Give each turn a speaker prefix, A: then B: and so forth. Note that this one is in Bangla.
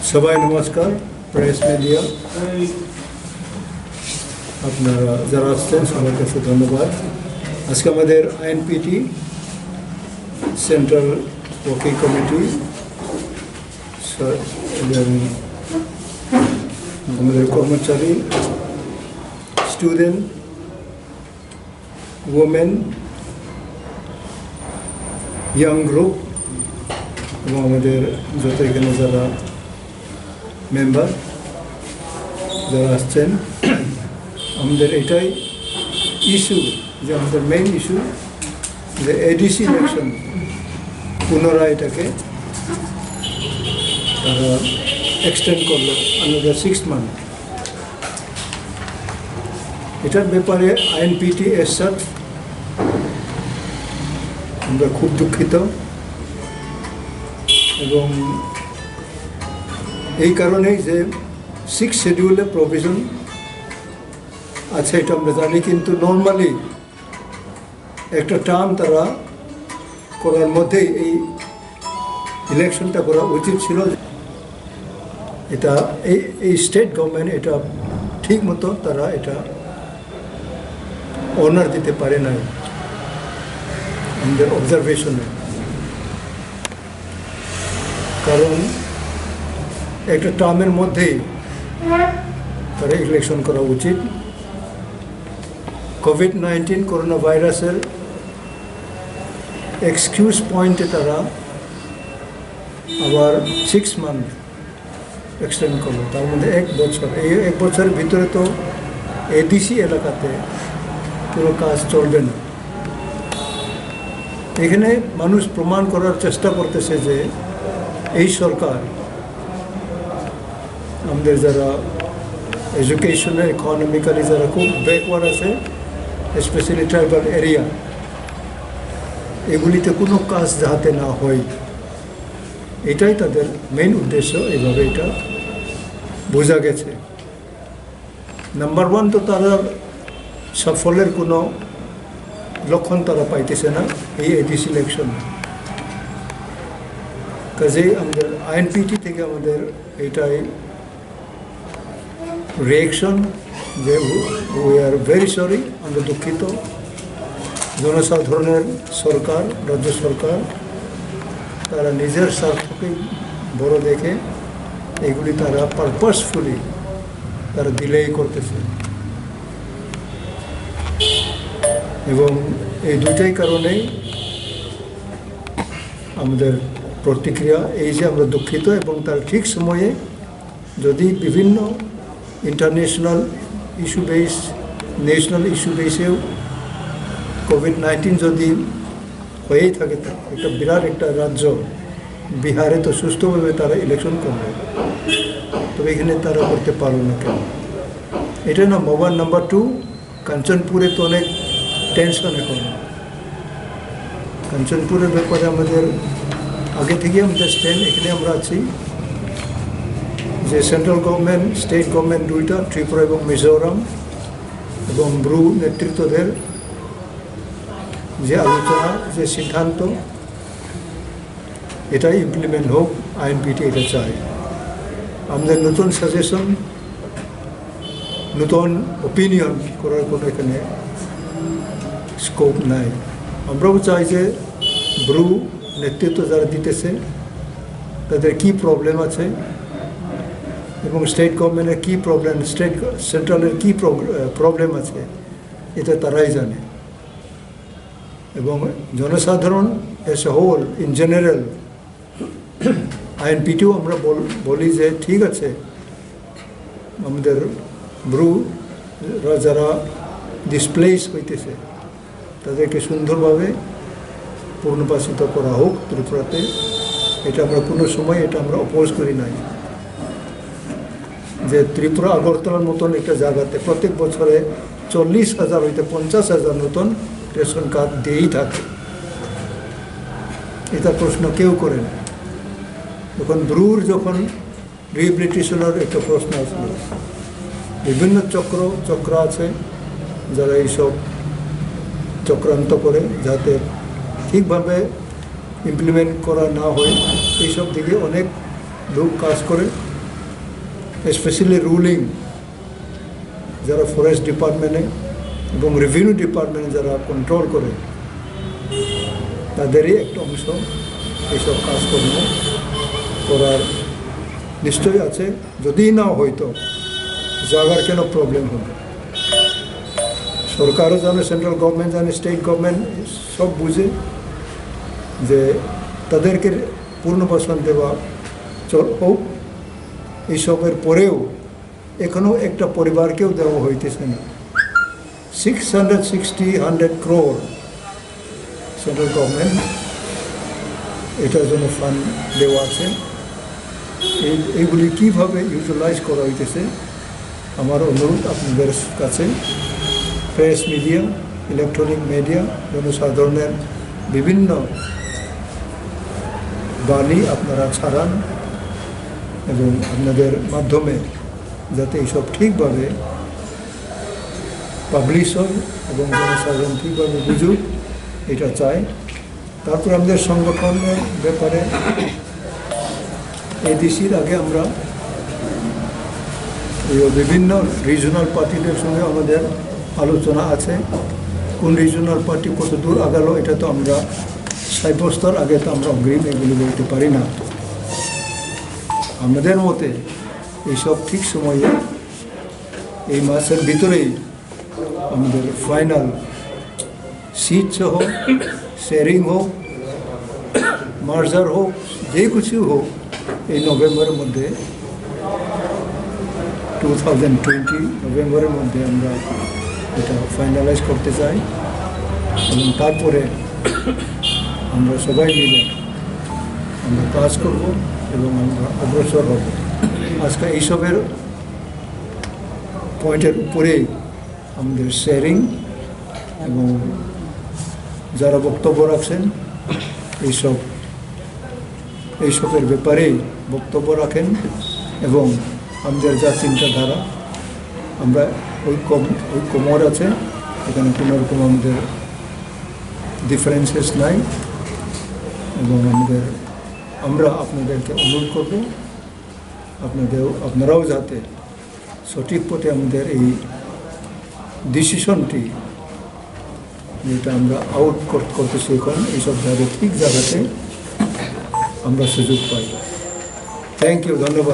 A: সবাই নমস্কার। প্রেস মিডিয়া আপনারা যারা আসছেন সবার কাছে ধন্যবাদ। আজকে আমাদের আইএনপিটি সেন্ট্রাল ওয়ার্কিং কমিটি এবং আমাদের কর্মচারী, স্টুডেন্ট, ওমেন, ইয়াং গ্রুপ এবং আমাদের যত এখানে যারা মেম্বার যারা আসছেন, আমাদের এটাই ইস্যু যে আমাদের মেইন ইস্যু যে এডিসি ইলেকশন পুনরায় এটাকে তারা এক্সটেন্ড করলো আনাদার 6 মান্থ। এটার ব্যাপারে আইএনপিটি এর সাথে আমরা খুব দুঃখিত এবং এই কারণেই যে 6 শিডিউলে প্রভিশন আছে এটা আমরা জানি, কিন্তু নর্মালি একটা টার্ম তারা করার মধ্যেই এই ইলেকশনটা করা উচিত ছিল। এটা এই স্টেট গভর্নমেন্ট এটা ঠিক মতো তারা এটা অনার দিতে পারে নাই আমাদের অবজারভেশনে। কারণ একটা টার্মের মধ্যেই তারা ইলেকশন করা উচিত। কোভিড-19 করোনা ভাইরাসের এক্সকিউজ পয়েন্টে তারা আবার 6 মান্থ এক্সটেন্ড করলো, তার মধ্যে 1 বছর। এই 1 বছরের ভিতরে তো এডিসি এলাকাতে কোনো কাজ চলবে না। এখানে মানুষ প্রমাণ করার চেষ্টা করতেছে যে এই সরকার আমাদের যারা এডুকেশনে ইকোনমিক্যালি যারা খুব ব্যাকওয়ার্ড আছে, স্পেশালি ট্রাইবাল এরিয়া, এগুলিতে কোনো কাজ যাতে না হয়, এটাই তাদের মেইন উদ্দেশ্য। এইভাবে এটা বোঝা গেছে। নাম্বার 1 তো তারা সাফল্যের কোনো লক্ষণ তারা পাইতেছে না এই এডিসি ইলেকশন। কাজেই আমাদের আইএনপিটি থেকে আমাদের এটাই রিঅ্যাকশন যে উই আর ভেরি সরি, আমরা দুঃখিত। জনসাধারণের সরকার, রাজ্য সরকার তারা নিজের স্বার্থকে বড় দেখে এগুলি তারা পারপাসফুলি তারা ডিলে করতেছে এবং এই দুটাই কারণেই আমাদের প্রতিক্রিয়া এই যে আমরা দুঃখিত। এবং তার ঠিক সময়ে যদি বিভিন্ন international issue base, national issue বেসেও কোভিড-19 যদি হয়েই থাকে, একটা বিরাট একটা রাজ্য বিহারে তো সুস্থভাবে তারা ইলেকশন করবে, তবে এখানে তারা করতে পারবে না কেন? এটা নাম্বার 1। নাম্বার 2, কাঞ্চনপুরে তো অনেক টেনশন। এখন কাঞ্চনপুরের ব্যাপারে আমাদের আগে থেকে আমাদের স্ট্যান্ড এখানে আমরা আছি যে সেন্ট্রাল গভর্নমেন্ট, স্টেট গভর্নমেন্ট দুইটা, ত্রিপুরা এবং মিজোরাম এবং ব্রু নেতৃত্বদের যে আলোচনা, যে সিদ্ধান্ত, এটাই ইমপ্লিমেন্ট হোক। আইএনপিটি এটা চায়। আমাদের নতুন সাজেশন, নতুন ওপিনিয়ন করার কোনো এখানে স্কোপ নাই। আমরাও চাই যে ব্রু নেতৃত্ব যারা দিতেছে তাদের কী প্রবলেম আছে এবং স্টেট গভর্নমেন্টের কী প্রবলেম, সেন্ট্রালের কী প্রবলেম আছে, এটা তারাই জানে। এবং জনসাধারণ as a whole in general আইএনপিটিও আমরা বলি যে ঠিক আছে, আমাদের ব্রু যারা ডিসপ্লেস হইতেছে তাদেরকে সুন্দরভাবে পুনর্বাসিত করা হোক ত্রিপুরাতে। এটা আমরা কোনো সময় এটা আমরা অপোজ করি নাই যে ত্রিপুরা আগরতলার মতন একটা জায়গাতে প্রত্যেক বছরে 40,000 হইতে 50,000 নতুন রেশন কার্ড দিয়েই থাকে। এটা প্রশ্ন কেউ করে না। যখন রিহ্যাবিলিটেশনের একটা প্রশ্ন আসলো, বিভিন্ন চক্র আছে যারা এইসব চক্রান্ত করে যাতে ঠিকভাবে ইমপ্লিমেন্ট করা না হয়, এইসব দিকে অনেক লোক কাজ করে। স্পেশালি রুলিং যারা ফরেস্ট ডিপার্টমেন্টে এবং রেভিনিউ ডিপার্টমেন্টে যারা কন্ট্রোল করে তাদেরই একটা অংশ এইসব কাজকর্ম করার নিশ্চয়ই আছে। যদি না হয়তো জায়গার কেন প্রবলেম হবে, সরকারও জানে, সেন্ট্রাল গভর্নমেন্ট জানে, স্টেট গভর্নমেন্ট সব বুঝে যে তাদেরকে পুনর্বাসন দেওয়া হোক। এইসবের পরেও এখনও একটা পরিবারকেও দেওয়া হইতেছে না। 100 crore সেন্ট্রাল গভর্নমেন্ট এটার জন্য ফান্ড দেওয়া আছে। এইগুলি কীভাবে ইউটিলাইজ করা হইতেছে আমার অনুরোধ আপনাদের কাছে, প্রেস মিডিয়া, ইলেকট্রনিক মিডিয়া, জনসাধারণের বিভিন্ন বাণী আপনারা ছাড়ান এবং আপনাদের মাধ্যমে যাতে এইসব ঠিকভাবে পাবলিশ হয় এবং জনসাধারণ ঠিকভাবে বুঝুক, এটা চাই। তারপর আমাদের সংগঠনের ব্যাপারে এডিসির আগে আমরা বিভিন্ন রিজনাল পার্টিদের সঙ্গে আমাদের আলোচনা আছে। কোন রিজনাল পার্টি কত দূর আগালো এটা তো আমরা সাব্যস্তর আগে তো আমরা অগ্রিম এগুলি বলতে পারি না। আমাদের মতে এইসব ঠিক সময়ে এই মাসের ভিতরেই আমাদের ফাইনাল সিট সহ শেয়ারিং হোক, মার্জার হোক, যে কিছু হোক, এই নভেম্বরের মধ্যে 2020 নভেম্বরের মধ্যে আমরা এটা ফাইনালাইজ করতে চাই এবং তারপরে আমরা সবাই মিলে আমরা কাজ করব এবং আমরা অগ্রসর হব। আজকে এইসবের পয়েন্টের উপরেই আমাদের শেয়ারিং এবং যারা বক্তব্য রাখছেন এইসবের ব্যাপারেই বক্তব্য রাখেন এবং আমাদের যা চিন্তাধারা আমরা ওই কোমর আছে, এখানে কোনো রকম আমাদের ডিফারেন্সেস নাই এবং আমরা আপনাদেরকে অনুরোধ করব আপনারাও যাতে সঠিক পথে আমাদের এই ডিসিশনটি যেটা আমরা আউট করতেছি এখন এইসব জায়গায় ঠিক জায়গাতে আমরা সুযোগ পাই। থ্যাংক ইউ, ধন্যবাদ।